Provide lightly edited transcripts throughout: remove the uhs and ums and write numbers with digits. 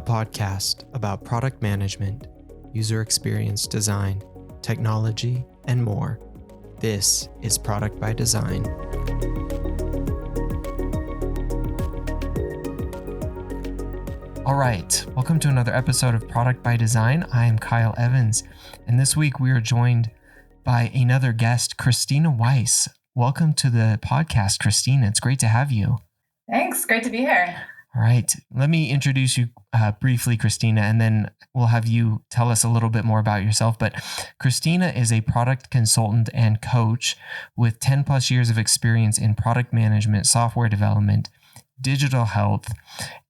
podcast about product management, user experience design, technology, and more. This is Product by Design. All right, welcome to another episode of Product by Design. I am Kyle Evans, and this week we are joined by another guest, Christina Weiss. Welcome to the podcast, Christina. It's great to have you. Thanks. Great to be here. All right. Let me introduce you briefly, Christina, and then we'll have you tell us a little bit more about yourself. But Christina is a product consultant and coach with 10 plus years of experience in product management, software development, digital health,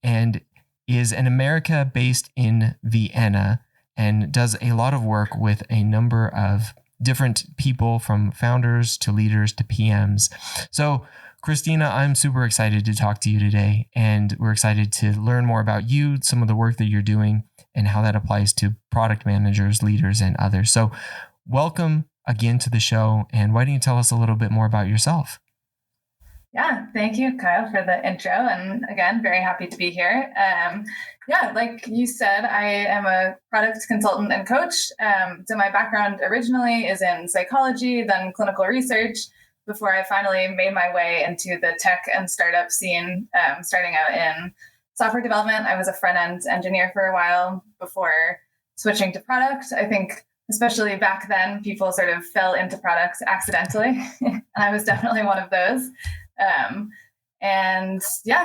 and is an America based in Vienna and does a lot of work with a number of different people, from founders to leaders to PMs. So Christina, I'm super excited to talk to you today, and we're excited to learn more about you, some of the work that you're doing, and how that applies to product managers, leaders, and others. So welcome again to the show, and why don't you tell us a little bit more about yourself? Yeah, thank you, Kyle, for the intro. And again, very happy to be here. Like you said, I am a product consultant and coach. So my background originally is in psychology, then clinical research, before I finally made my way into the tech and startup scene, starting out in software development. I was a front-end engineer for a while before switching to product. I think especially back then, people sort of fell into products accidentally. And I was definitely one of those.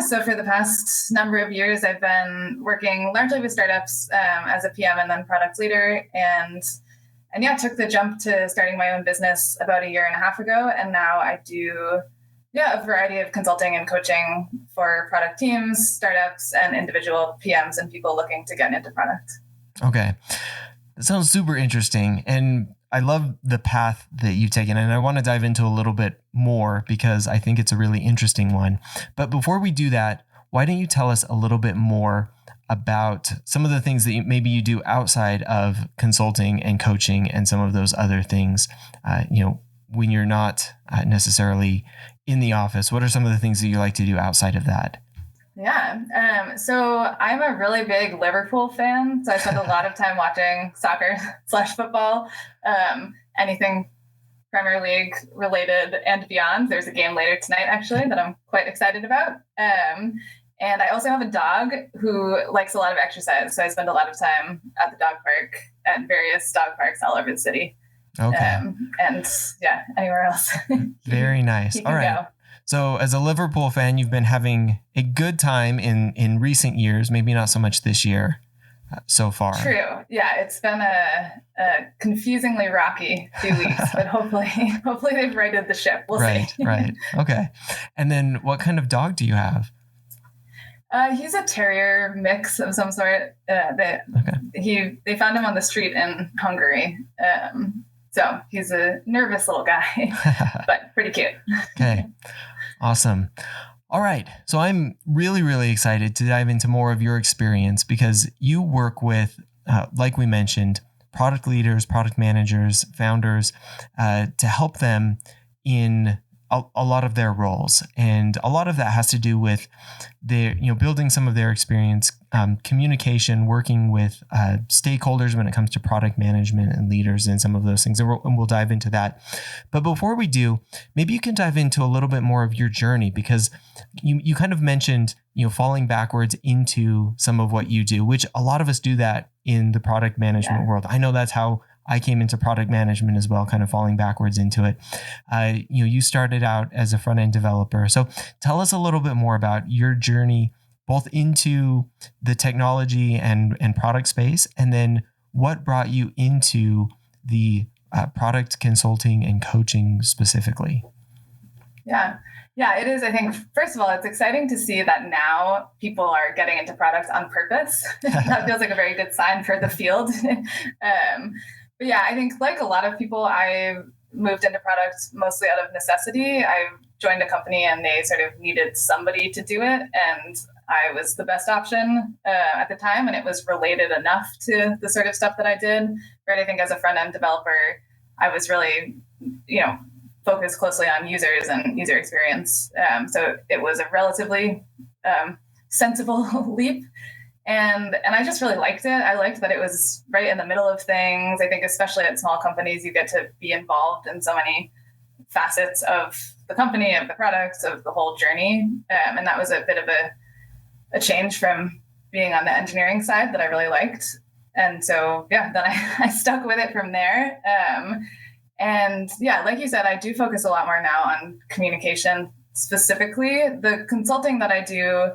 So for the past number of years, I've been working largely with startups as a PM and then product leader. And took the jump to starting my own business about a year and a half ago. And now I do a variety of consulting and coaching for product teams, startups, and individual PMs and people looking to get into product. Okay. That sounds super interesting. And I love the path that you've taken. And I want to dive into a little bit more because I think it's a really interesting one. But before we do that, why don't you tell us a little bit more about some of the things that maybe you do outside of consulting and coaching and some of those other things, when you're not necessarily in the office? What are some of the things that you like to do outside of that? Yeah. So I'm a really big Liverpool fan. So I spend a lot of time watching soccer / football, anything Premier League related and beyond. There's a game later tonight, actually, that I'm quite excited about. And I also have a dog who likes a lot of exercise. So I spend a lot of time at the dog park, at various dog parks all over the city. Okay. Anywhere else. Very nice. All right. Go. So as a Liverpool fan, you've been having a good time in recent years, maybe not so much this year so far. True. Yeah, it's been a confusingly rocky few weeks, but hopefully they've righted the ship. We'll see. Right. Okay. And then what kind of dog do you have? He's a terrier mix of some sort. They found him on the street in Hungary. So he's a nervous little guy, but pretty cute. Okay. Awesome. All right. So I'm really, really excited to dive into more of your experience because you work with, like we mentioned, product leaders, product managers, founders, to help them in a lot of their roles. And a lot of that has to do with their, building some of their experience, communication, working with stakeholders when it comes to product management and leaders and some of those things. And we'll dive into that. But before we do, maybe you can dive into a little bit more of your journey, because you kind of mentioned, falling backwards into some of what you do, which a lot of us do that in the product management world. I know that's how I came into product management as well, kind of falling backwards into it. You started out as a front-end developer. So tell us a little bit more about your journey, both into the technology and product space, and then what brought you into the product consulting and coaching specifically. Yeah, it is. I think, first of all, it's exciting to see that now people are getting into products on purpose. That feels like a very good sign for the field. But yeah, I think like a lot of people, I moved into products mostly out of necessity. I joined a company and they sort of needed somebody to do it. And I was the best option at the time. And it was related enough to the sort of stuff that I did. Right. I think as a front-end developer, I was really, focused closely on users and user experience. So it was a relatively sensible leap. And I just really liked it. I liked that it was right in the middle of things. I think especially at small companies, you get to be involved in so many facets of the company, of the products, of the whole journey. And that was a bit of a change from being on the engineering side that I really liked. And so, yeah, then I stuck with it from there. And yeah, like you said, I do focus a lot more now on communication specifically. The consulting that I do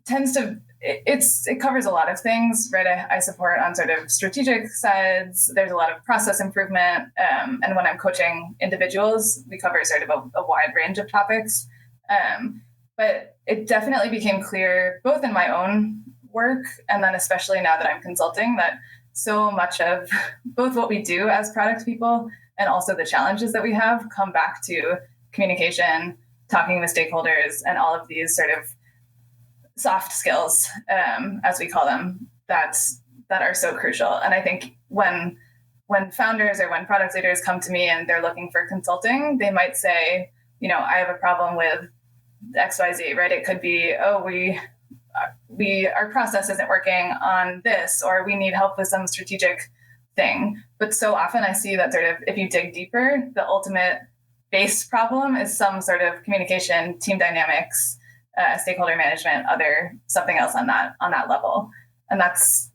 tends to it covers a lot of things, right? I support on sort of strategic sides. There's a lot of process improvement, and when I'm coaching individuals, we cover sort of a wide range of topics. But it definitely became clear, both in my own work and then especially now that I'm consulting, that so much of both what we do as product people and also the challenges that we have come back to communication, talking with stakeholders, and all of these sort of soft skills, as we call them, that are so crucial. And I think when founders or when product leaders come to me and they're looking for consulting, they might say, I have a problem with XYZ, right? It could be, our process isn't working on this, or we need help with some strategic thing. But so often I see that sort of, if you dig deeper, the ultimate base problem is some sort of communication, team dynamics, stakeholder management, something else on that level. And that's,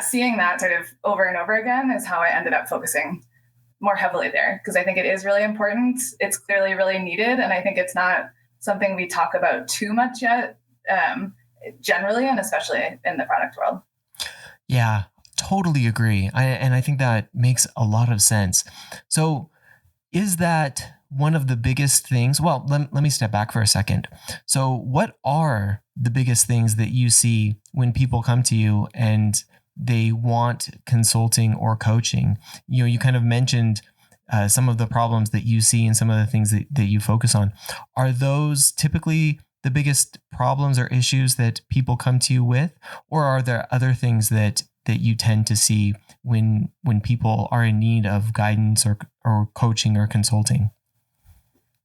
seeing that sort of over and over again is how I ended up focusing more heavily there, because I think it is really important. It's clearly really needed. And I think it's not something we talk about too much yet, generally, and especially in the product world. Yeah, totally agree. And I think that makes a lot of sense. So is that one of the biggest things? Well, let me step back for a second. So what are the biggest things that you see when people come to you and they want consulting or coaching? You kind of mentioned some of the problems that you see and some of the things that you focus on. Are those typically the biggest problems or issues that people come to you with? Or are there other things that you tend to see when people are in need of guidance or coaching or consulting?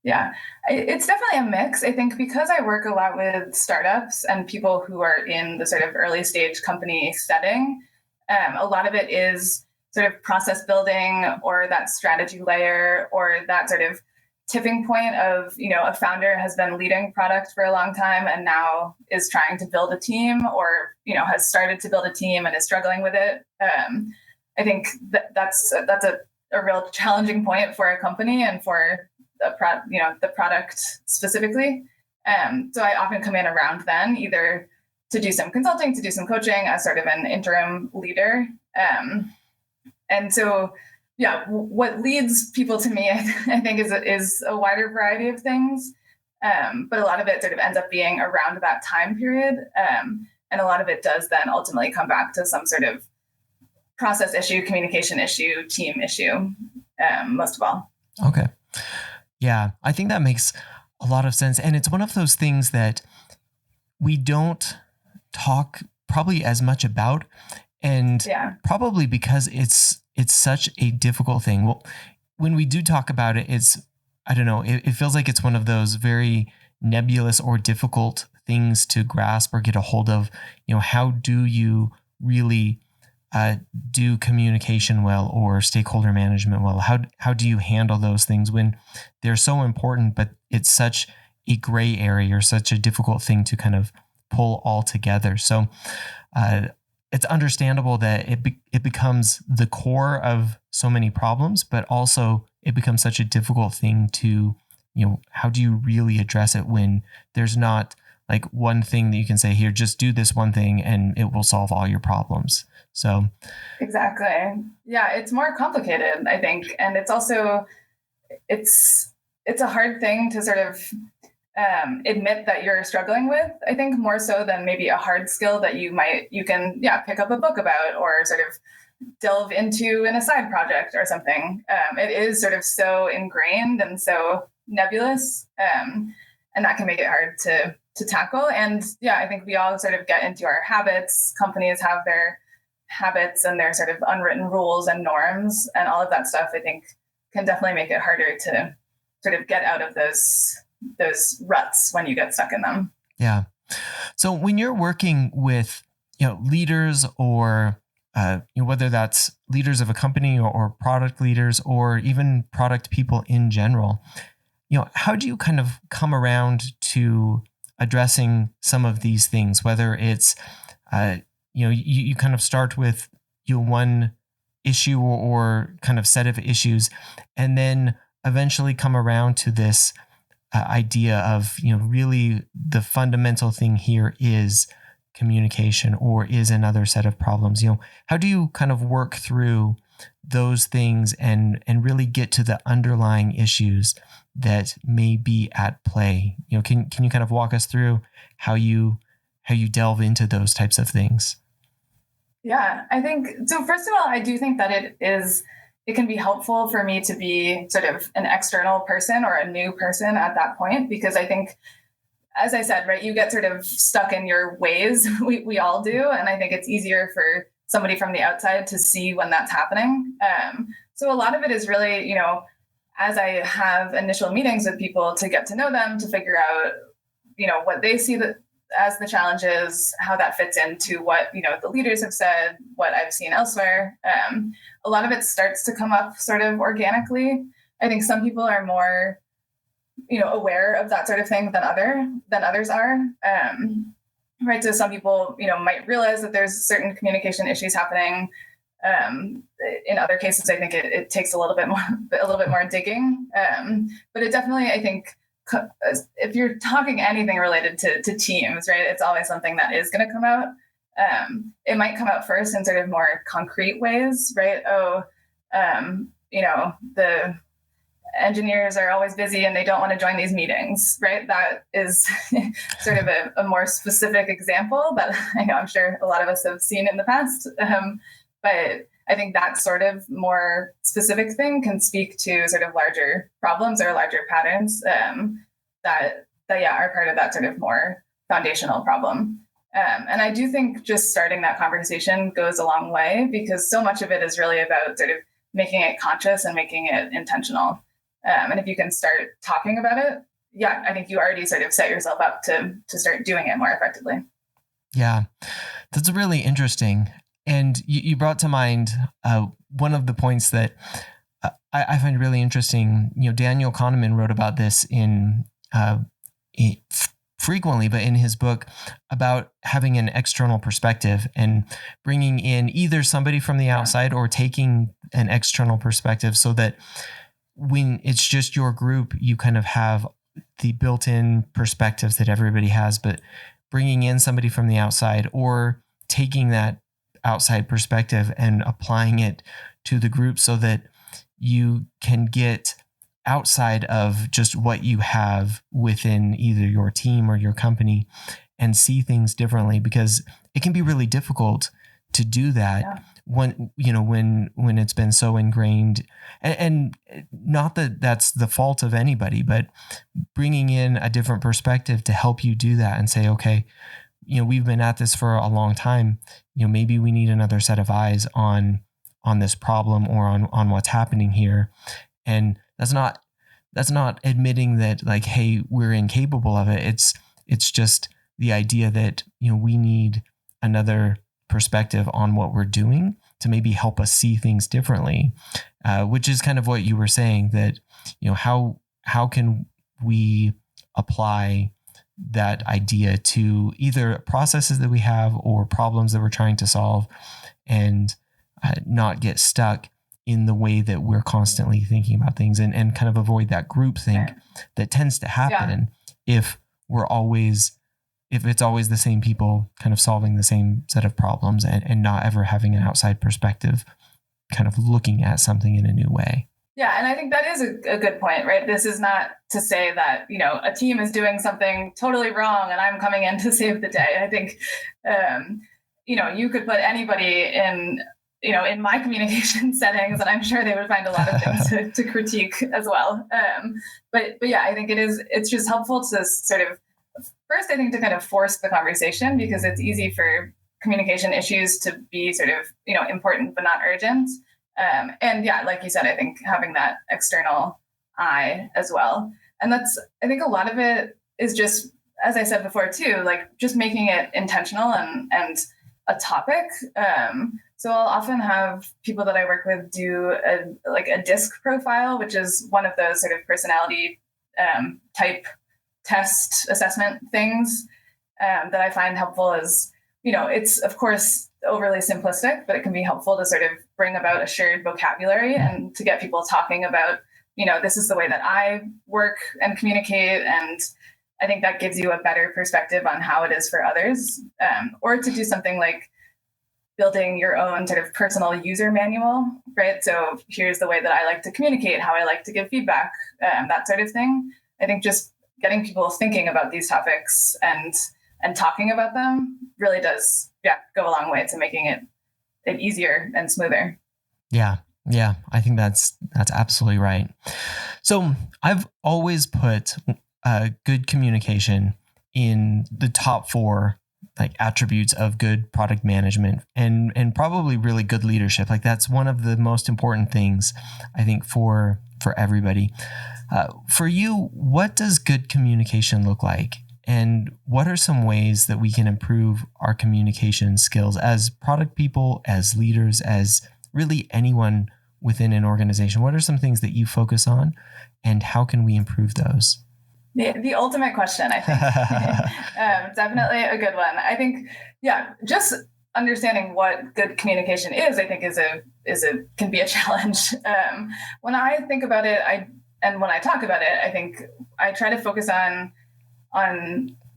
Yeah, it's definitely a mix. I think because I work a lot with startups and people who are in the sort of early stage company setting, a lot of it is sort of process building or that strategy layer or that sort of tipping point of, a founder has been leading product for a long time and now is trying to build a team or, has started to build a team and is struggling with it. I think that's a real challenging point for a company and for the product specifically. So I often come in around then, either to do some consulting, to do some coaching as sort of an interim leader. And so, what leads people to me, I think, is a wider variety of things. But a lot of it sort of ends up being around that time period. And a lot of it does then ultimately come back to some sort of process issue, communication issue, team issue, most of all. Okay. Yeah, I think that makes a lot of sense. And it's one of those things that we don't talk probably as much about. And probably because it's such a difficult thing. Well, when we do talk about it, I don't know, it feels like it's one of those very nebulous or difficult things to grasp or get a hold of. How do you really do communication well or stakeholder management well? How do you handle those things when they're so important, but it's such a gray area or such a difficult thing to kind of pull all together? So it's understandable that it becomes the core of so many problems, but also it becomes such a difficult thing to, how do you really address it when there's not like one thing that you can say, here, just do this one thing and it will solve all your problems. So exactly. Yeah, it's more complicated, I think. And it's also, it's a hard thing to sort of admit that you're struggling with, I think, more so than maybe a hard skill that you can pick up a book about or sort of delve into in a side project or something. It is sort of so ingrained and so nebulous, and that can make it hard to tackle. And I think we all sort of get into our habits. Companies have their habits and their sort of unwritten rules and norms, and all of that stuff, I think, can definitely make it harder to sort of get out of those ruts when you get stuck in them. Yeah. So when you're working with leaders or whether that's leaders of a company or product leaders or even product people in general, how do you kind of come around to addressing some of these things, whether it's, you kind of start with one issue or kind of set of issues, and then eventually come around to this idea of, really the fundamental thing here is communication or is another set of problems. How do you kind of work through those things and really get to the underlying issues that may be at play? Can you kind of walk us through how you delve into those types of things? Yeah, I think so. First of all, I do think that it can be helpful for me to be sort of an external person or a new person at that point, because I think, as I said, right, you get sort of stuck in your ways. We all do. And I think it's easier for somebody from the outside to see when that's happening. So a lot of it is really, as I have initial meetings with people to get to know them, to figure out, what they see as the challenges, how that fits into what, the leaders have said, what I've seen elsewhere. A lot of it starts to come up sort of organically. I think some people are more, aware of that sort of thing than others are. Right. So some people, might realize that there's certain communication issues happening. In other cases, I think it takes a little bit more digging. But it definitely, I think, if you're talking anything related to teams, right, it's always something that is going to come out. It might come out first in sort of more concrete ways, right? The engineers are always busy and they don't want to join these meetings, right? That is sort of a more specific example that I'm sure a lot of us have seen in the past. But I think that sort of more specific thing can speak to sort of larger problems or larger patterns that are part of that sort of more foundational problem. And I do think just starting that conversation goes a long way, because so much of it is really about sort of making it conscious and making it intentional. And if you can start talking about it, I think you already sort of set yourself up to start doing it more effectively. Yeah, that's really interesting. And you brought to mind one of the points that I find really interesting. Daniel Kahneman wrote about this frequently, but in his book about having an external perspective and bringing in either somebody from the outside or taking an external perspective, so that when it's just your group, you kind of have the built-in perspectives that everybody has, but bringing in somebody from the outside or taking that outside perspective and applying it to the group so that you can get outside of just what you have within either your team or your company and see things differently, because it can be really difficult to do that when it's been so ingrained, and not that that's the fault of anybody, but bringing in a different perspective to help you do that and say, okay, we've been at this for a long time. Maybe we need another set of eyes on this problem or on what's happening here. And that's not admitting that, like, hey, we're incapable of it. It's just the idea that, we need another perspective on what we're doing to maybe help us see things differently, which is kind of what you were saying, that, how can we apply that idea to either processes that we have or problems that we're trying to solve, and not get stuck in the way that we're constantly thinking about things, and kind of avoid that groupthink that tends to happen if it's always the same people kind of solving the same set of problems and not ever having an outside perspective kind of looking at something in a new way. Yeah, and I think that is a good point, right? This is not to say that, a team is doing something totally wrong and I'm coming in to save the day. I think, you could put anybody in my communication settings, and I'm sure they would find a lot of things to critique as well. But yeah, I think it's just helpful to sort of, first, I think, to kind of force the conversation, because it's easy for communication issues to be sort of, important but not urgent. And yeah, like you said, I think having that external eye as well. And I think a lot of it is just, as I said before too, like just making it intentional and a topic. So I'll often have people that I work with do a DISC profile, which is one of those sort of personality type test assessment things that I find helpful. Is, it's of course overly simplistic, but it can be helpful to sort of bring about a shared vocabulary and to get people talking about, this is the way that I work and communicate. And I think that gives you a better perspective on how it is for others, or to do something like building your own sort of personal user manual, right? So here's the way that I like to communicate, how I like to give feedback, that sort of thing. I think just getting people thinking about these topics and talking about them really does, go a long way to making it easier and smoother. Yeah. I think that's absolutely right. So I've always put good communication in the top 4 like attributes of good product management and probably really good leadership. Like that's one of the most important things, I think, for everybody. For you, what does good communication look like? And what are some ways that we can improve our communication skills as product people, as leaders, as really anyone within an organization? What are some things that you focus on, and how can we improve those? The ultimate question, I think. Definitely a good one. I think, just understanding what good communication is, I think can be a challenge. When I think about it, and when I talk about it, I think I try to focus on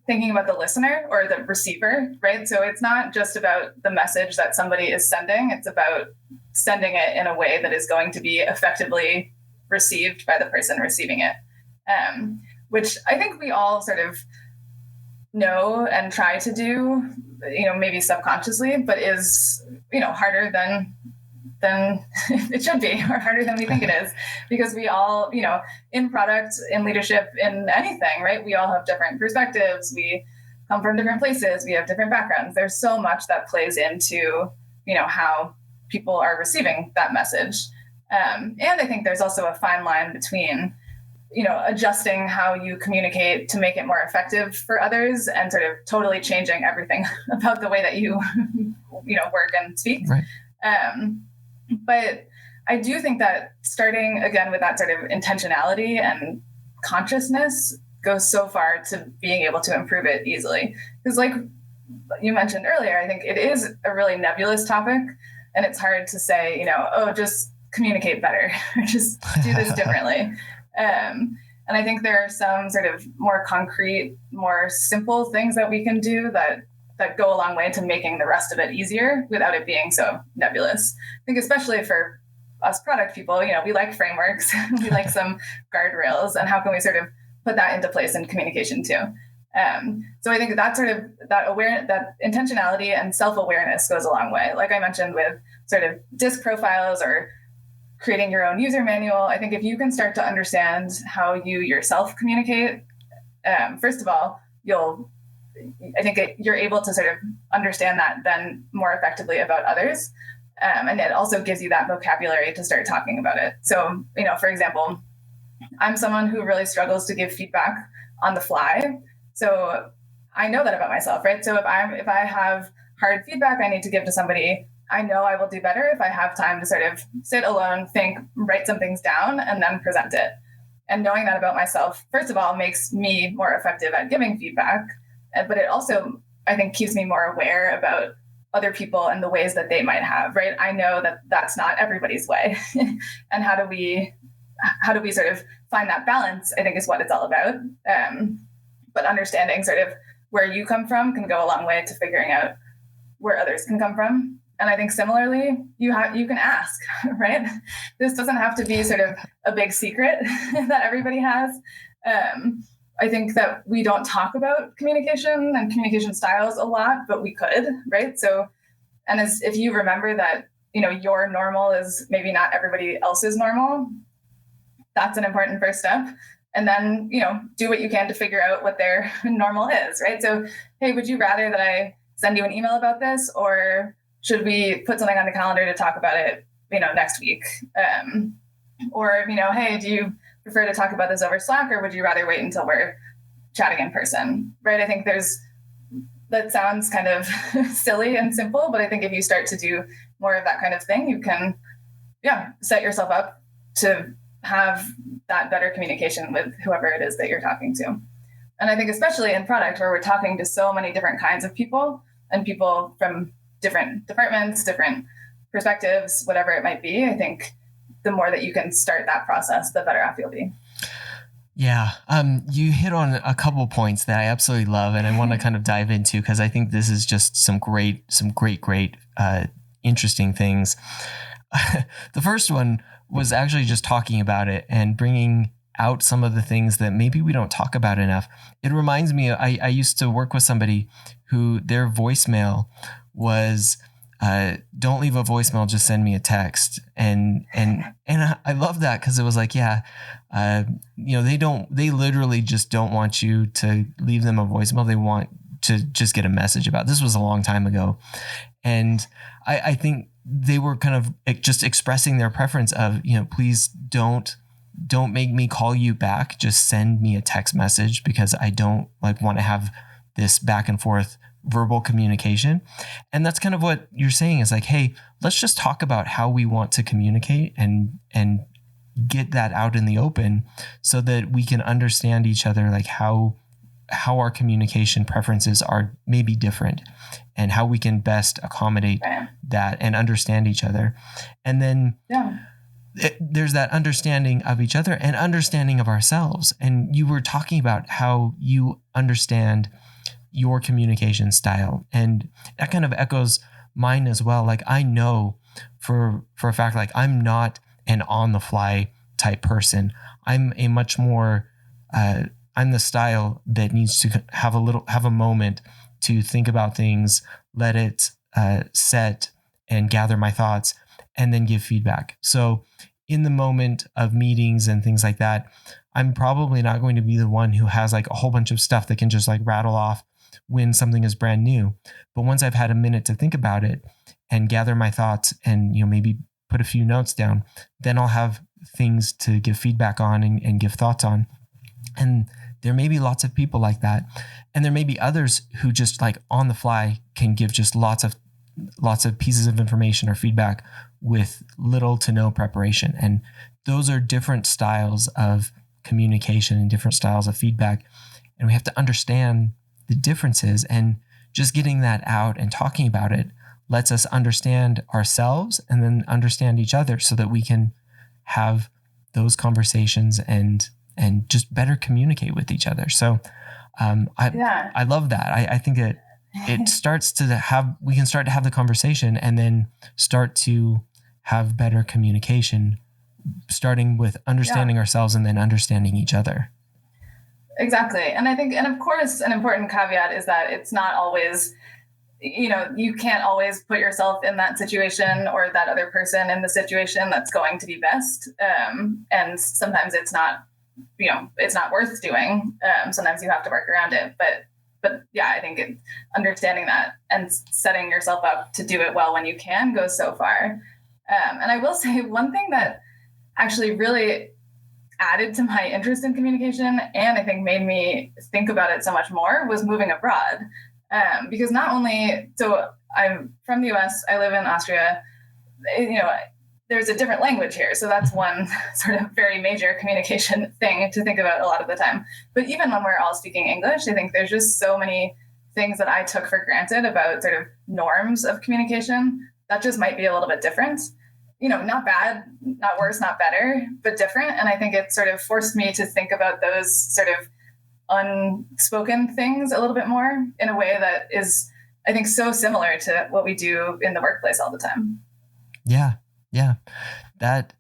thinking about the listener or the receiver, right? So it's not just about the message that somebody is sending. It's about sending it in a way that is going to be effectively received by the person receiving it. Which I think we all sort of know and try to do, maybe subconsciously, but is, harder than it should be, or harder than we think it is, because we all, in product, in leadership, in anything, right? We all have different perspectives. We come from different places. We have different backgrounds. There's so much that plays into, how people are receiving that message. And I think there's also a fine line between, adjusting how you communicate to make it more effective for others and sort of totally changing everything about the way that you, work and speak. Right. But I do think that starting again with that sort of intentionality and consciousness goes so far to being able to improve it easily. Because like you mentioned earlier, I think it is a really nebulous topic, and it's hard to say, just communicate better or just do this differently. And I think there are some sort of more concrete, more simple things that we can do that go a long way to making the rest of it easier without it being so nebulous. I think especially for us product people, we like frameworks, we like some guardrails, and how can we sort of put that into place in communication too? So I think that sort of that intentionality and self-awareness goes a long way. Like I mentioned with sort of DISC profiles or creating your own user manual, I think if you can start to understand how you yourself communicate, first of all, you're able to sort of understand that then more effectively about others. And it also gives you that vocabulary to start talking about it. So, for example, I'm someone who really struggles to give feedback on the fly. So I know that about myself, right? So if I have hard feedback I need to give to somebody, I know I will do better if I have time to sort of sit alone, think, write some things down, and then present it. And knowing that about myself, first of all, makes me more effective at giving feedback. But it also, I think, keeps me more aware about other people and the ways that they might have, right? I know that that's not everybody's way. And how do we sort of find that balance, I think, is what it's all about. But understanding sort of where you come from can go a long way to figuring out where others can come from. And I think similarly, you can ask, right? This doesn't have to be sort of a big secret that everybody has. I think that we don't talk about communication and communication styles a lot, but we could, right? So, and if you remember that, your normal is maybe not everybody else's normal, that's an important first step. And then, do what you can to figure out what their normal is, right? So, hey, would you rather that I send you an email about this, or should we put something on the calendar to talk about it, next week? Or, hey, do you prefer to talk about this over Slack, or would you rather wait until we're chatting in person? Right. I think there's that sounds kind of silly and simple, but I think if you start to do more of that kind of thing, you can, set yourself up to have that better communication with whoever it is that you're talking to. And I think especially in product where we're talking to so many different kinds of people and people from different departments, different perspectives, whatever it might be, I think the more that you can start that process, the better off you'll be. Yeah. You hit on a couple points that I absolutely love and I want to kind of dive into because I think this is just some great, interesting things. The first one was actually just talking about it and bringing out some of the things that maybe we don't talk about enough. It reminds me, I used to work with somebody who their voicemail was, don't leave a voicemail, just send me a text. And I love that because it was like, they literally just don't want you to leave them a voicemail. They want to just get a message about. This was a long time ago. And I think they were kind of just expressing their preference of, please don't make me call you back. Just send me a text message because I don't want to have this back and forth verbal communication. And that's kind of what you're saying is like, hey, let's just talk about how we want to communicate and get that out in the open so that we can understand each other, like how our communication preferences are maybe different and how we can best accommodate that and understand each other. And then there's that understanding of each other and understanding of ourselves. And you were talking about how you understand your communication style. And that kind of echoes mine as well. Like I know for a fact, like I'm not an on the fly type person. I'm a much more, I'm the style that needs to have a moment to think about things, let it set and gather my thoughts and then give feedback. So in the moment of meetings and things like that, I'm probably not going to be the one who has like a whole bunch of stuff that can just like rattle off when something is brand new. But once I've had a minute to think about it and gather my thoughts and, maybe put a few notes down, then I'll have things to give feedback on and give thoughts on. And there may be lots of people like that. And there may be others who just like on the fly can give just lots of pieces of information or feedback with little to no preparation. And those are different styles of communication and different styles of feedback. And we have to understand the differences, and just getting that out and talking about it lets us understand ourselves and then understand each other so that we can have those conversations and just better communicate with each other. So I love that. I think that it starts to we can start to have the conversation and then start to have better communication, starting with understanding ourselves and then understanding each other. Exactly. And I think, and of course, an important caveat is that it's not always, you can't always put yourself in that situation or that other person in the situation that's going to be best. And sometimes it's not, it's not worth doing. Sometimes you have to work around it. But I think understanding that and setting yourself up to do it well when you can goes so far. And I will say one thing that actually really added to my interest in communication and I think made me think about it so much more was moving abroad. Because not only, so I'm from the US, I live in Austria, there's a different language here. So that's one sort of very major communication thing to think about a lot of the time. But even when we're all speaking English, I think there's just so many things that I took for granted about sort of norms of communication that just might be a little bit different. Not bad, not worse, not better, but different. And I think it sort of forced me to think about those sort of unspoken things a little bit more in a way that is, I think, so similar to what we do in the workplace all the time. Yeah. That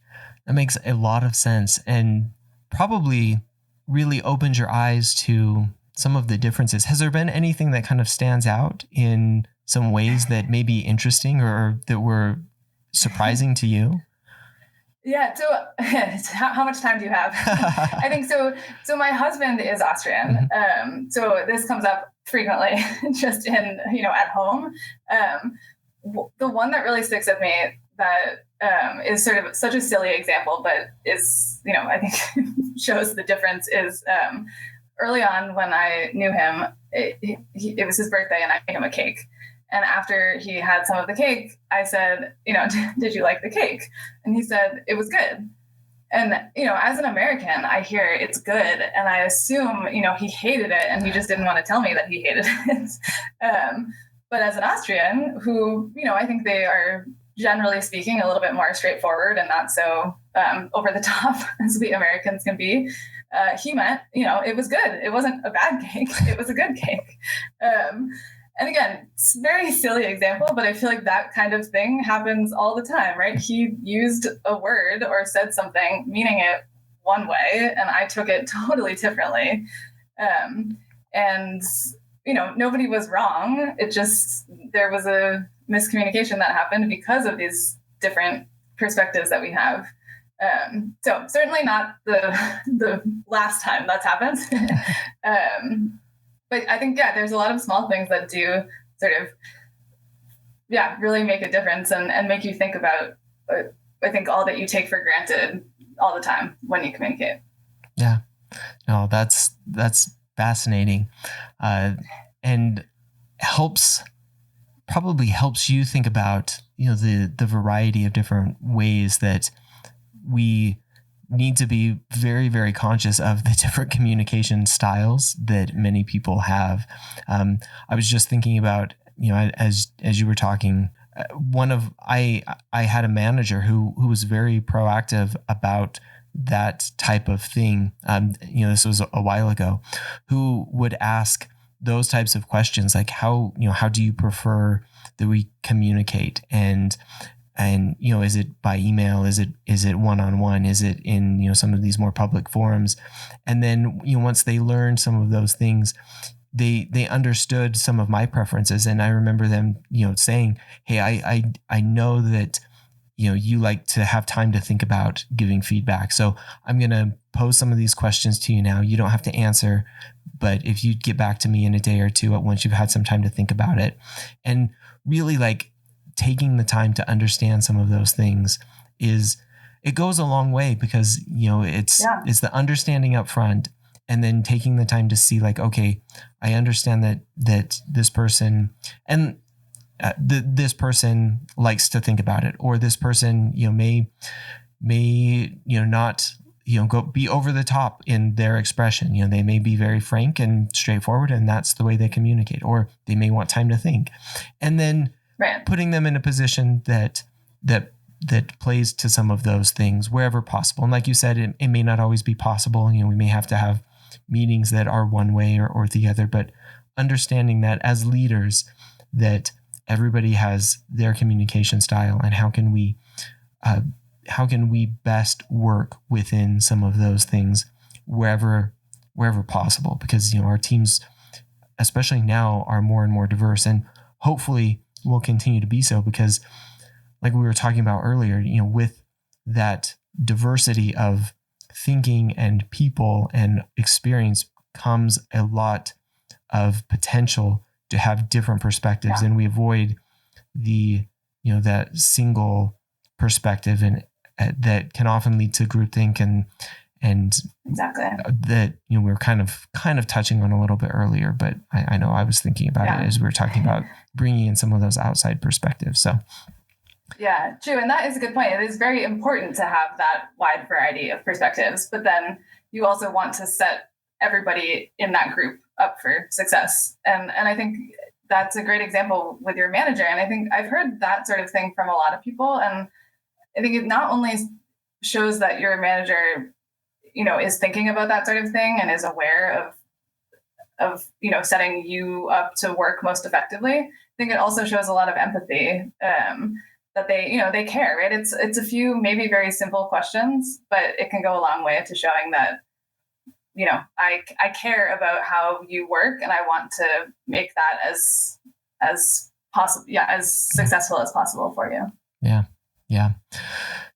makes a lot of sense and probably really opens your eyes to some of the differences. Has there been anything that kind of stands out in some ways that may be interesting or that were surprising to you? Yeah. So how much time do you have? I think so. So my husband is Austrian. Mm-hmm. So this comes up frequently just in, at home. The one that really sticks with me that is sort of such a silly example, but is, I think shows the difference is early on when I knew him, it was his birthday and I made him a cake. And after he had some of the cake, I said, did you like the cake? And he said, it was good. And, as an American, I hear it's good. And I assume, he hated it and he just didn't want to tell me that he hated it. But as an Austrian who, I think they are generally speaking a little bit more straightforward and not so over the top as we Americans can be, he meant, it was good. It wasn't a bad cake. It was a good cake. And again, it's a very silly example, but I feel like that kind of thing happens all the time, right? He used a word or said something meaning it one way, and I took it totally differently. And, nobody was wrong. It just, there was a miscommunication that happened because of these different perspectives that we have. So certainly not the last time that's happened. But I think, there's a lot of small things that do sort of, really make a difference and make you think about, I think, all that you take for granted all the time when you communicate. Yeah. No, that's fascinating. And probably helps you think about, the variety of different ways that we need to be very, very conscious of the different communication styles that many people have. I was just thinking about, as you were talking, I had a manager who was very proactive about that type of thing. This was a while ago, who would ask those types of questions like how do you prefer that we communicate? And is it by email? Is it one-on-one? Is it in, some of these more public forums? And then, once they learned some of those things, they understood some of my preferences. And I remember them, saying, hey, I know that, you like to have time to think about giving feedback. So I'm going to pose some of these questions to you now. You don't have to answer, but if you get back to me in a day or two, once you've had some time to think about it, and really taking the time to understand some of those things it goes a long way, because it's the understanding up front, and then taking the time to see okay, I understand that this person and this person likes to think about it, or this person may not go be over the top in their expression. They may be very frank and straightforward, and that's the way they communicate, or they may want time to think, and then putting them in a position that plays to some of those things wherever possible. And like you said, it may not always be possible. We may have to have meetings that are one way or the other, but understanding that as leaders, that everybody has their communication style, and how can we best work within some of those things wherever possible, because our teams, especially now, are more and more diverse, and hopefully will continue to be so, because like we were talking about earlier, with that diversity of thinking and people and experience comes a lot of potential to have different perspectives, and we avoid the that single perspective, and that can often lead to groupthink and exactly that we're kind of touching on a little bit earlier, but I know I was thinking about it as we were talking about bringing in some of those outside perspectives. So yeah, true. And that is a good point. It is very important to have that wide variety of perspectives, but then you also want to set everybody in that group up for success. And I think that's a great example with your manager. And I think I've heard that sort of thing from a lot of people. And I think it not only shows that your manager, is thinking about that sort of thing and is aware of setting you up to work most effectively. I think it also shows a lot of empathy, that they care, right? It's a few maybe very simple questions, but it can go a long way to showing that, I care about how you work, and I want to make that as possible, as successful as possible for you. Yeah.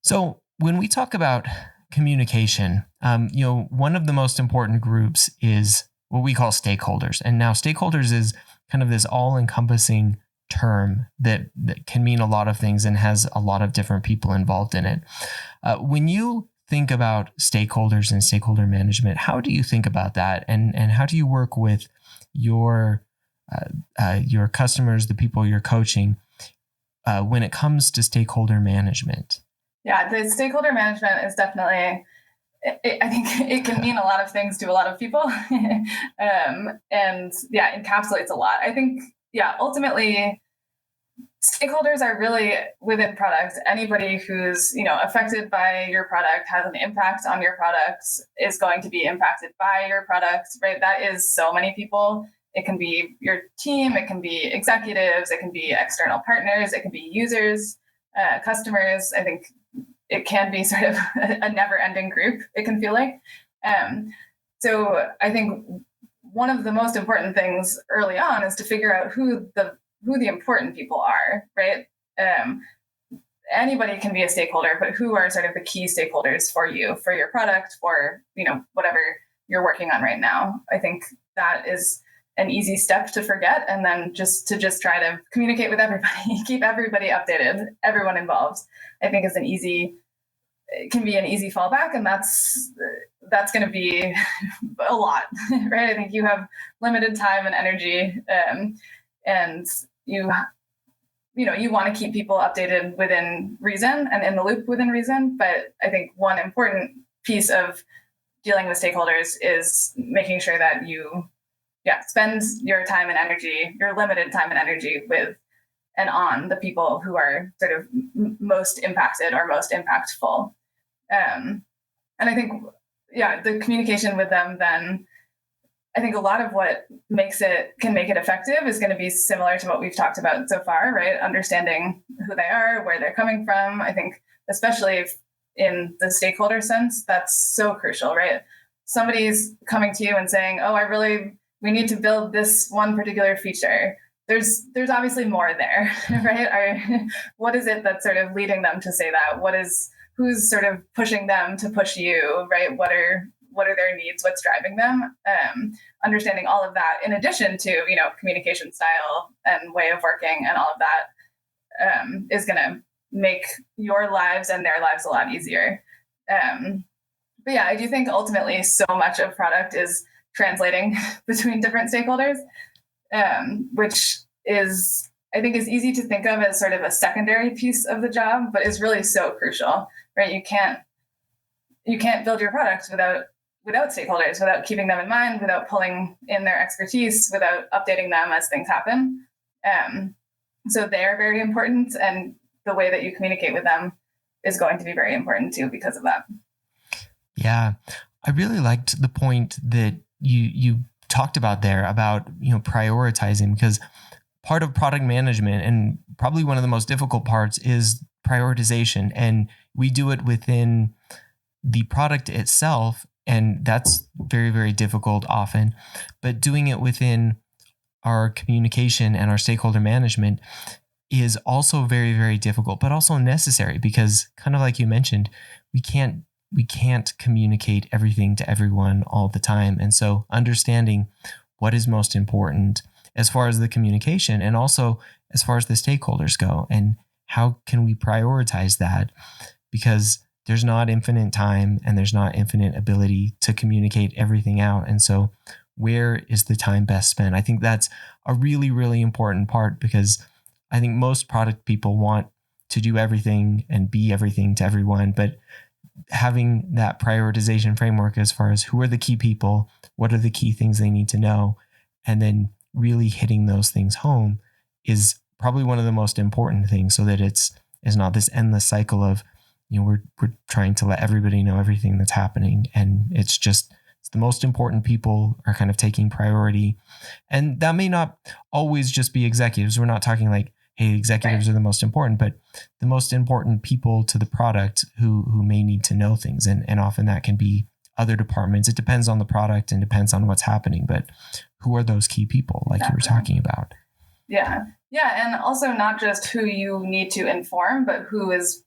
So when we talk about communication, one of the most important groups is what we call stakeholders. And now stakeholders is kind of this all-encompassing term that can mean a lot of things and has a lot of different people involved in it. When you think about stakeholders and stakeholder management, how do you think about that? And how do you work with your customers, the people you're coaching, when it comes to stakeholder management? Yeah, the stakeholder management is definitely, I think it can mean a lot of things to a lot of people. And yeah, encapsulates a lot. I think, yeah, ultimately, stakeholders are really within product. Anybody who's, affected by your product, has an impact on your product, is going to be impacted by your product, right? That is so many people. It can be your team, it can be executives, it can be external partners, it can be users, customers. I think it can be sort of a never-ending group, it can feel like. So I think one of the most important things early on is to figure out who the important people are, right? Anybody can be a stakeholder, but who are sort of the key stakeholders for you, for your product, for whatever you're working on right now. I think that is an easy step to forget, and then just try to communicate with everybody, keep everybody updated, everyone involved. I think it can be an easy fallback, and that's going to be a lot, right? I think you have limited time and energy, and you want to keep people updated within reason and in the loop within reason. But I think one important piece of dealing with stakeholders is making sure that you spend your time and energy, your limited time and energy, with and on the people who are sort of most impacted or most impactful. And I think, the communication with them, then I think a lot of what can make it effective is going to be similar to what we've talked about so far, right? Understanding who they are, where they're coming from. I think, especially in the stakeholder sense, that's so crucial, right? Somebody's coming to you and saying, "Oh, we need to build this one particular feature." There's obviously more there, right? What is it that's sort of leading them to say that? Who's sort of pushing them to push you, right? What are their needs? What's driving them? Understanding all of that, in addition to communication style and way of working and all of that, is going to make your lives and their lives a lot easier. But yeah, I do think ultimately so much of product is translating between different stakeholders, which is, I think, is easy to think of as sort of a secondary piece of the job, but is really so crucial, right? You can't build your product without stakeholders, without keeping them in mind, without pulling in their expertise, without updating them as things happen. So they're very important, and the way that you communicate with them is going to be very important too because of that. Yeah, I really liked the point that you talked about there about prioritizing, because part of product management, and probably one of the most difficult parts, is prioritization, and we do it within the product itself, and that's very, very difficult often. But doing it within our communication and our stakeholder management is also very, very difficult, but also necessary, because kind of like you mentioned, we can't communicate everything to everyone all the time. And so understanding what is most important as far as the communication, and also as far as the stakeholders go, and how can we prioritize that, because there's not infinite time and there's not infinite ability to communicate everything out. And so where is the time best spent? I think that's a really, really important part, because I think most product people want to do everything and be everything to everyone, but having that prioritization framework as far as who are the key people, what are the key things they need to know, and then really hitting those things home is probably one of the most important things, so that it's not this endless cycle of, we're trying to let everybody know everything that's happening, and it's the most important people are kind of taking priority. And that may not always just be executives. We're not talking like, hey, executives are the most important, but the most important people to the product who may need to know things. And often that can be other departments. It depends on the product and depends on what's happening, but who are those key people like you were talking about? Yeah. Yeah. And also not just who you need to inform, but who is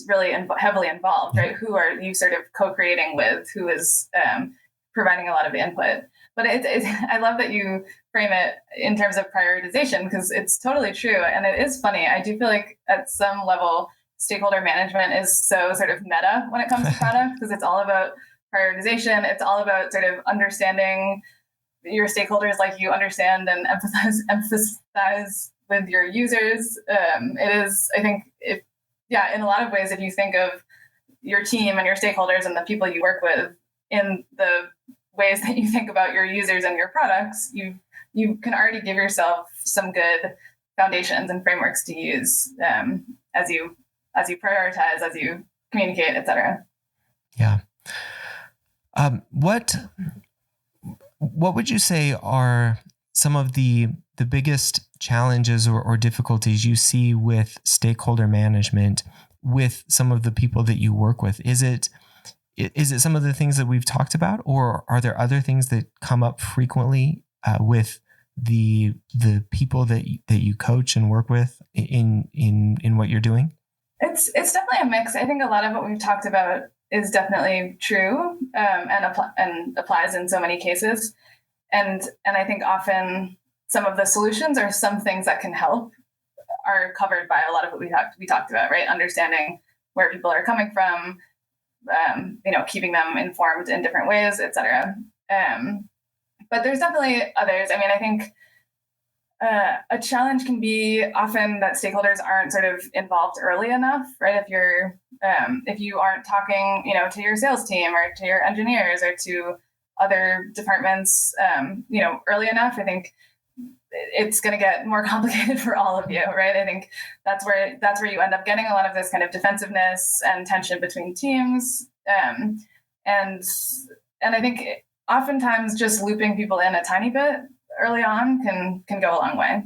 really heavily involved, right? Who are you sort of co-creating with, who is providing a lot of input. But I love that you frame it in terms of prioritization, because it's totally true. And it is funny. I do feel like at some level, stakeholder management is so sort of meta when it comes to product, because it's all about prioritization. It's all about sort of understanding your stakeholders like you understand and emphasize with your users. It is, I think, in a lot of ways, if you think of your team and your stakeholders and the people you work with in the ways that you think about your users and your products, you can already give yourself some good foundations and frameworks to use as you prioritize, as you communicate, etc. Yeah. What would you say are some of the biggest challenges or difficulties you see with stakeholder management with some of the people that you work with? Is it some of the things that we've talked about, or are there other things that come up frequently with the people that you coach and work with in what you're doing? It's definitely a mix. I think a lot of what we've talked about is definitely true and applies in so many cases. And I think often some of the solutions or some things that can help are covered by a lot of what we talked about, right? Understanding where people are coming from, keeping them informed in different ways, et cetera. But there's definitely others. I mean, I think a challenge can be often that stakeholders aren't sort of involved early enough, right? If you aren't talking, to your sales team or to your engineers or to other departments, early enough, I think it's going to get more complicated for all of you, right? I think that's where you end up getting a lot of this kind of defensiveness and tension between teams, and I think oftentimes just looping people in a tiny bit early on can go a long way.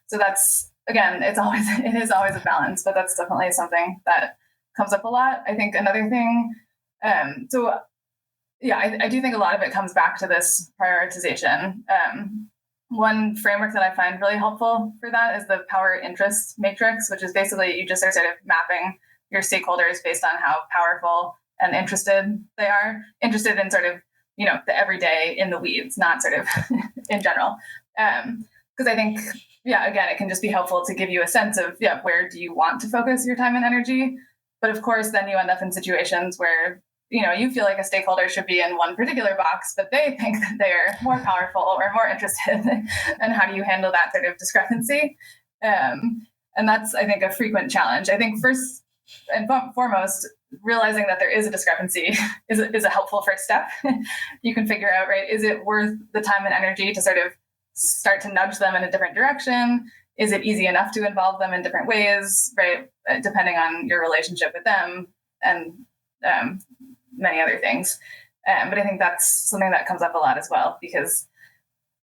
So that's, again, it is always a balance, but that's definitely something that comes up a lot. I think another thing, I do think a lot of it comes back to this prioritization. One framework that I find really helpful for that is the power interest matrix, which is basically you just are sort of mapping your stakeholders based on how powerful and interested they are, interested in sort of, the everyday in the weeds, not sort of in general. Because I think, again, it can just be helpful to give you a sense of, where do you want to focus your time and energy? But of course, then you end up in situations where, you feel like a stakeholder should be in one particular box, but they think that they're more powerful or more interested. And how do you handle that sort of discrepancy? And that's, I think, a frequent challenge. I think first and foremost, realizing that there is a discrepancy is a helpful first step. You can figure out, right, is it worth the time and energy to sort of start to nudge them in a different direction? Is it easy enough to involve them in different ways, right, depending on your relationship with them and many other things. But I think that's something that comes up a lot as well, because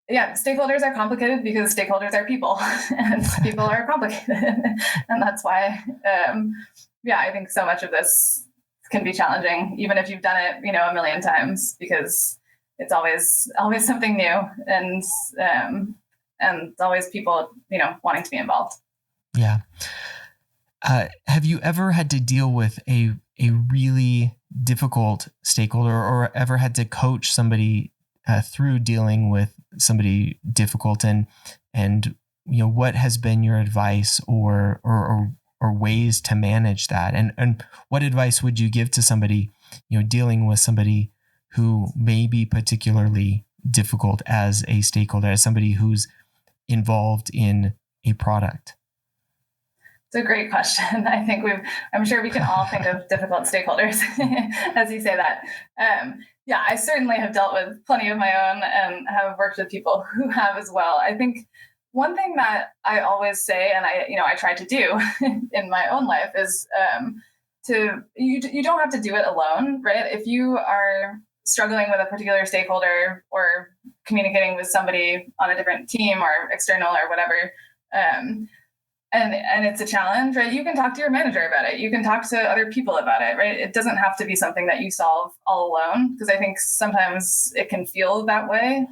stakeholders are complicated because stakeholders are people and people are complicated. And that's why, I think so much of this can be challenging, even if you've done it, a million times, because it's always something new and always people, wanting to be involved. Yeah. Have you ever had to deal with a really difficult stakeholder, or ever had to coach somebody through dealing with somebody difficult, and what has been your advice or ways to manage that, and what advice would you give to somebody dealing with somebody who may be particularly difficult as a stakeholder, as somebody who's involved in a product? It's a great question. I think I'm sure we can all think of difficult stakeholders as you say that. I certainly have dealt with plenty of my own and have worked with people who have as well. I think one thing that I always say, and I try to do in my own life, is you don't have to do it alone, right? If you are struggling with a particular stakeholder or communicating with somebody on a different team or external or whatever, and it's a challenge, right? You can talk to your manager about it. You can talk to other people about it, right? It doesn't have to be something that you solve all alone, because I think sometimes it can feel that way.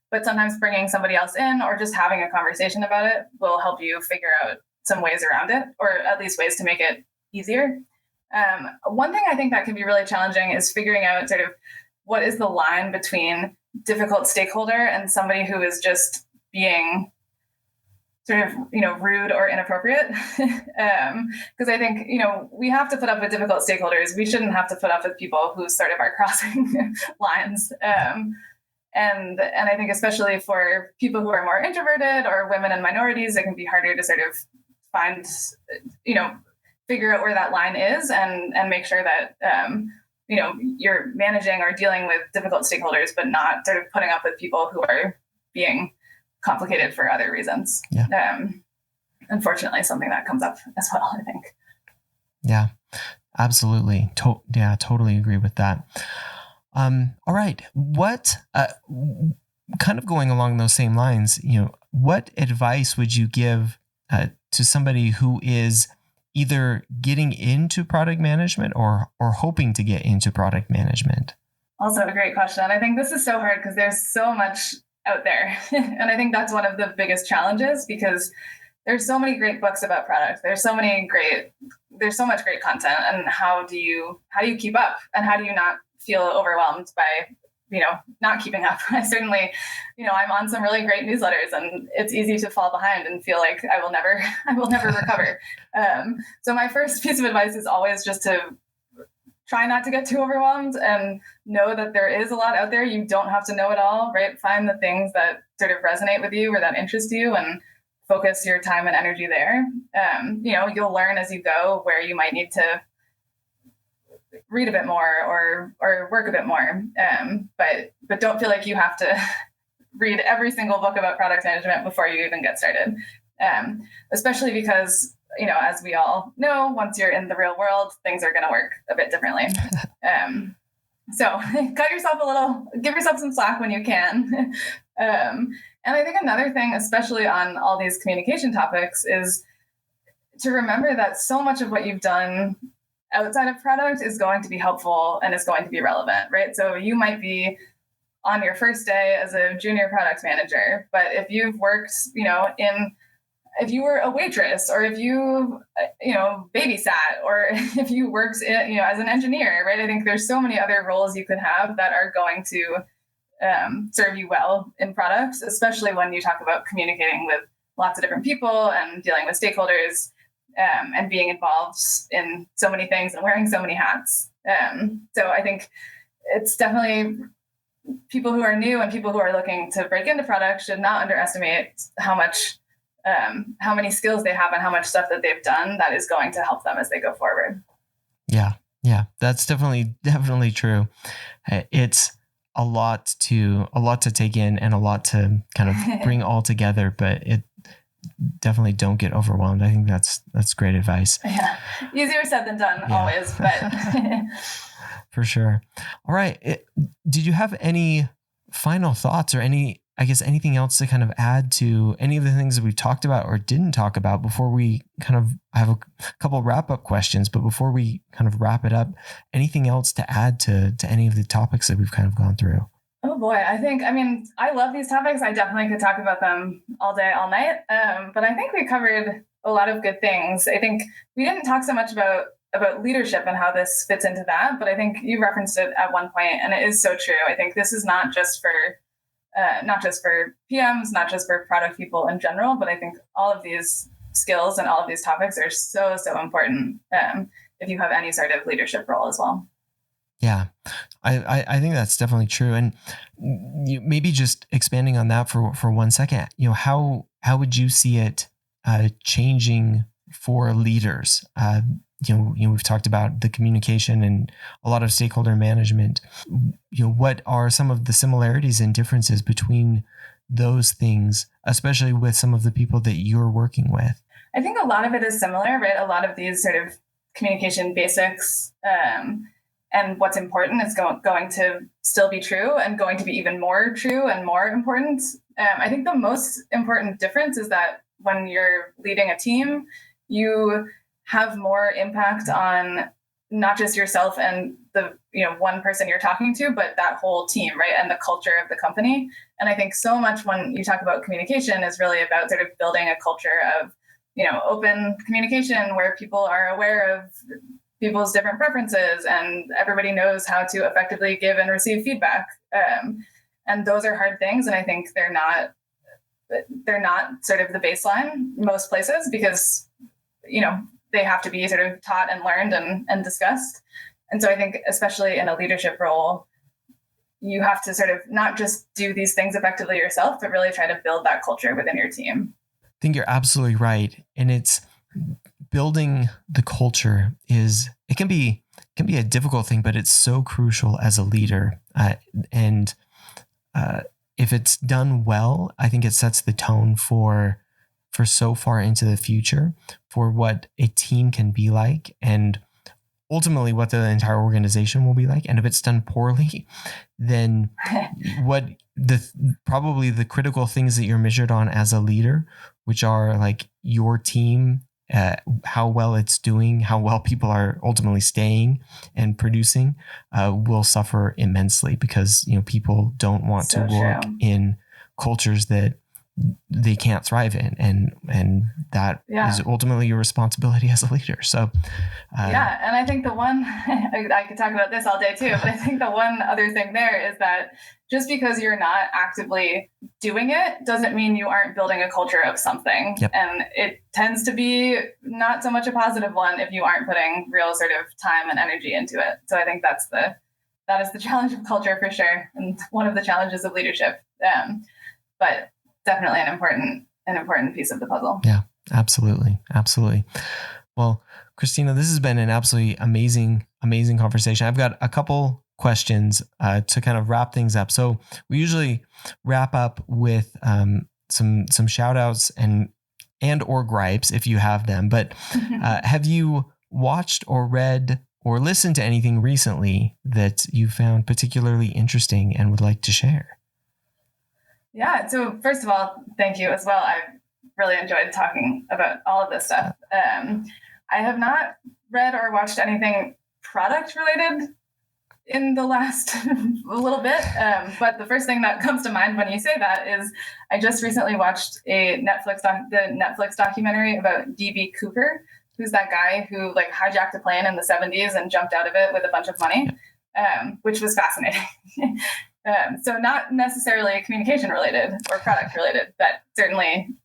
But sometimes bringing somebody else in or just having a conversation about it will help you figure out some ways around it, or at least ways to make it easier. One thing I think that can be really challenging is figuring out sort of what is the line between difficult stakeholder and somebody who is just being sort of, rude or inappropriate. Because I think, we have to put up with difficult stakeholders. We shouldn't have to put up with people who sort of are crossing lines. And I think especially for people who are more introverted or women and minorities, it can be harder to sort of find, figure out where that line is and make sure that, you're managing or dealing with difficult stakeholders, but not sort of putting up with people who are being complicated for other reasons. Yeah. Unfortunately, something that comes up as well, I think. Yeah, absolutely. Totally agree with that. All right. What, kind of going along those same lines, what advice would you give to somebody who is either getting into product management or hoping to get into product management? Also a great question. I think this is so hard because there's so much out there. And I think that's one of the biggest challenges, because there's so many great books about products. There's so much great content. And how do you keep up? And how do you not feel overwhelmed by, not keeping up? I certainly, I'm on some really great newsletters, and it's easy to fall behind and feel like I will never recover. So my first piece of advice is always just to try not to get too overwhelmed and know that there is a lot out there. You don't have to know it all, right? Find the things that sort of resonate with you or that interest you, and focus your time and energy there. You'll learn as you go where you might need to read a bit more or work a bit more. But don't feel like you have to read every single book about product management before you even get started. Especially because, as we all know, once you're in the real world, things are going to work a bit differently. So give yourself some slack when you can. And I think another thing, especially on all these communication topics, is to remember that so much of what you've done outside of product is going to be helpful and is going to be relevant, right? So you might be on your first day as a junior product manager, but if you've worked, if you were a waitress, or if you, babysat, or if you worked, as an engineer, right? I think there's so many other roles you could have that are going to serve you well in products, especially when you talk about communicating with lots of different people and dealing with stakeholders, and being involved in so many things and wearing so many hats. So I think it's definitely, people who are new and people who are looking to break into product should not underestimate how many skills they have and how much stuff that they've done that is going to help them as they go forward. Yeah, that's definitely true. It's a lot to take in and a lot to kind of bring all together, but it definitely don't get overwhelmed. I think that's great advice. Yeah, easier said than done, always, but for sure. All right, did you have any final thoughts or anything else to kind of add to any of the things that we've talked about or didn't talk about before we kind of have a couple wrap-up questions, but before we kind of wrap it up, anything else to add to any of the topics that we've kind of gone through? Oh boy, I love these topics. I definitely could talk about them all day, all night. But I think we covered a lot of good things. I think we didn't talk so much about leadership and how this fits into that, but I think you referenced it at one point, and it is so true. I think this is not just for PMs, not just for product people in general, but I think all of these skills and all of these topics are so, so important if you have any sort of leadership role as well. Yeah, I think that's definitely true. And maybe just expanding on that for 1 second, how would you see it changing for leaders? We've talked about the communication and a lot of stakeholder management. What are some of the similarities and differences between those things, especially with some of the people that you're working with? I think a lot of it is similar, right? A lot of these sort of communication basics and what's important is going to still be true and going to be even more true and more important. I think the most important difference is that when you're leading a team, you have more impact on not just yourself and the one person you're talking to, but that whole team, right? And the culture of the company. And I think so much when you talk about communication is really about sort of building a culture of open communication where people are aware of people's different preferences and everybody knows how to effectively give and receive feedback. And those are hard things. And I think they're not they're not sort of the baseline most places because, they have to be sort of taught and learned and discussed. And so I think especially in a leadership role, you have to sort of not just do these things effectively yourself, but really try to build that culture within your team. I think you're absolutely right. And it's building the culture it can be a difficult thing, but it's so crucial as a leader. And if it's done well, I think it sets the tone for so far into the future for what a team can be like and ultimately what the entire organization will be like. And if it's done poorly, then probably the critical things that you're measured on as a leader, which are like your team, how well it's doing, how well people are ultimately staying and producing, will suffer immensely because, people don't want to work in cultures that they can't thrive in. And that is ultimately your responsibility as a leader. So, and I think the one, I could talk about this all day too, but I think the one other thing there is that just because you're not actively doing it doesn't mean you aren't building a culture of something. Yep. And it tends to be not so much a positive one if you aren't putting real sort of time and energy into it. So I think that is the challenge of culture for sure. And one of the challenges of leadership. But definitely an important piece of the puzzle. Yeah, absolutely. Absolutely. Well, Christina, this has been an absolutely amazing conversation. I've got a couple questions to kind of wrap things up. So we usually wrap up with some shout outs and or gripes if you have them. But have you watched or read or listened to anything recently that you found particularly interesting and would like to share? Yeah. So first of all, thank you as well. I really enjoyed talking about all of this stuff. I have not read or watched anything product related in the last little bit. But the first thing that comes to mind when you say that is I just recently watched the Netflix documentary about D.B. Cooper, who's that guy who like hijacked a plane in the 70s and jumped out of it with a bunch of money, which was fascinating. So not necessarily communication related or product related, but certainly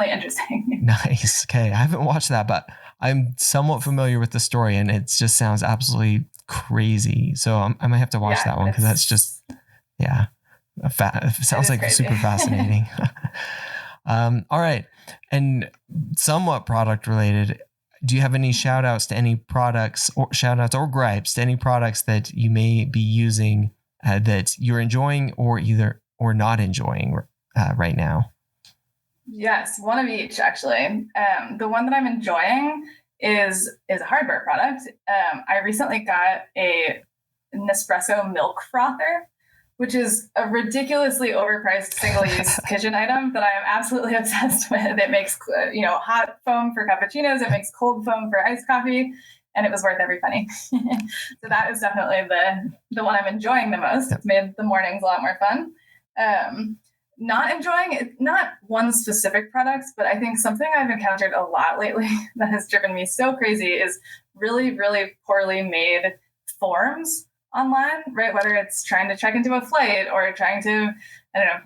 interesting. Nice. Okay. I haven't watched that, but I'm somewhat familiar with the story and it just sounds absolutely crazy. So I might have to watch that one because that's just, it sounds like crazy. Super fascinating. All right. And somewhat product related, do you have any shout outs to any products or shout outs or gripes to any products that you may be using that you're enjoying or not enjoying right now? Yes, one of each actually. The one that I'm enjoying is a hardware product. I recently got a Nespresso milk frother, which is a ridiculously overpriced single-use kitchen item that I am absolutely obsessed with. It makes hot foam for cappuccinos. It makes cold foam for iced coffee. And it was worth every penny. So that is definitely the one I'm enjoying the most. It's made the mornings a lot more fun. Not enjoying it, not one specific product, but I think something I've encountered a lot lately that has driven me so crazy is really, really poorly made forms online, right? Whether it's trying to check into a flight or trying to,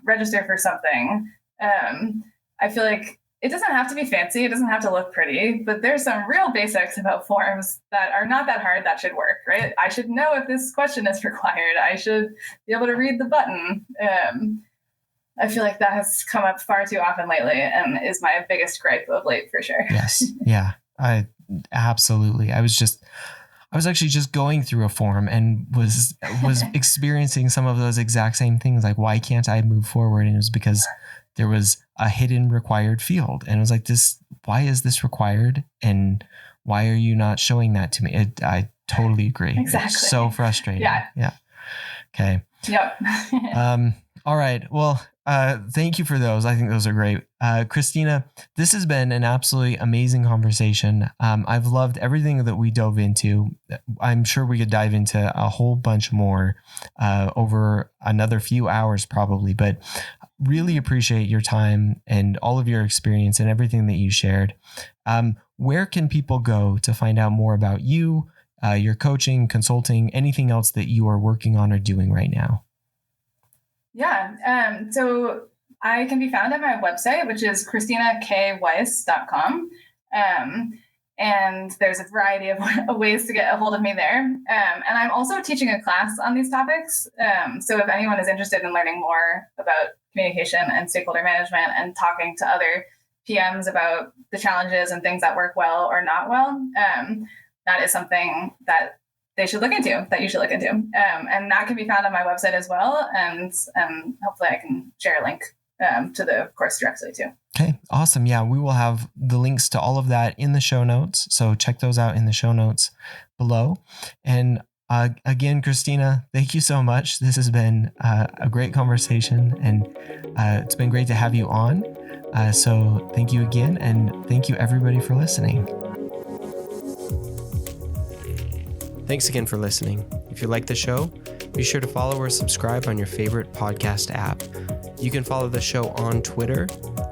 register for something. I feel like it doesn't have to be fancy. It doesn't have to look pretty, but there's some real basics about forms that are not that hard that should work, right? I should know if this question is required. I should be able to read the button. I feel like that has come up far too often lately and is my biggest gripe of late for sure. Yes. Yeah, I absolutely. I was actually just going through a form and was experiencing some of those exact same things. Like, why can't I move forward? And it was because there was a hidden required field. And it was like, why is this required? And why are you not showing that to me? I totally agree. Exactly. It's so frustrating. Yeah. Okay. Yep. All right. Well, thank you for those. I think those are great. Christina, this has been an absolutely amazing conversation. I've loved everything that we dove into. I'm sure we could dive into a whole bunch more over another few hours probably, but really appreciate your time and all of your experience and everything that you shared. Where can people go to find out more about you, your coaching, consulting, anything else that you are working on or doing right now? Yeah. So I can be found at my website, which is ChristinaKWeiss.com. And there's a variety of ways to get a hold of me there. And I'm also teaching a class on these topics. So if anyone is interested in learning more about communication and stakeholder management and talking to other PMs about the challenges and things that work well or not well, that is something that they should look into, that you should look into. And that can be found on my website as well. And hopefully I can share a link to the course directly too. Okay, awesome. Yeah, we will have the links to all of that in the show notes. So check those out in the show notes below. And again, Christina, thank you so much. This has been a great conversation, and it's been great to have you on. So thank you again, and thank you everybody for listening. Thanks again for listening. If you like the show, be sure to follow or subscribe on your favorite podcast app. You can follow the show on Twitter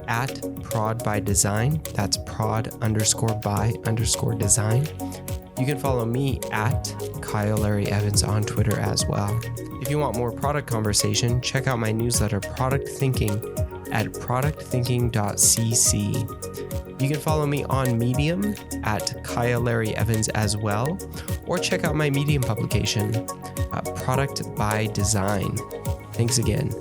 at ProdByDesign. That's prod_by_design. You can follow me at Kyle Larry Evans on Twitter as well. If you want more product conversation, check out my newsletter, Product Thinking, at productthinking.cc. You can follow me on Medium at Kyle Larry Evans as well, or check out my Medium publication, Product by Design. Thanks again.